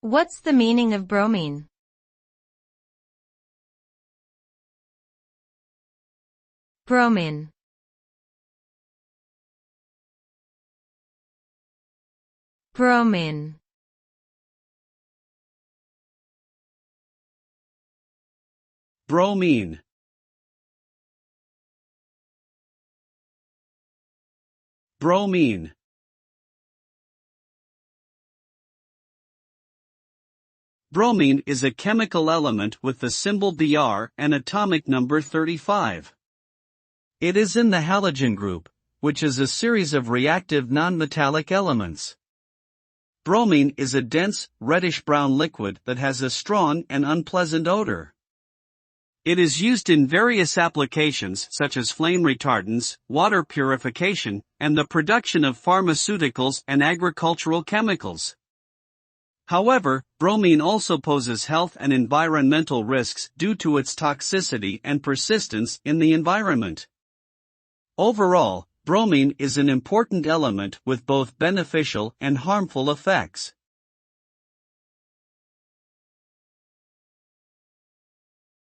What's the meaning of bromine? Bromine. Bromine. Bromine. Bromine. Bromine is a chemical element with the symbol Br and atomic number 35. It is in the halogen group, which is a series of reactive nonmetallic elements. Bromine is a dense, reddish-brown liquid that has a strong and unpleasant odor. It is used in various applications such as flame retardants, water purification, and the production of pharmaceuticals and agricultural chemicals. However, bromine also poses health and environmental risks due to its toxicity and persistence in the environment. Overall, bromine is an important element with both beneficial and harmful effects.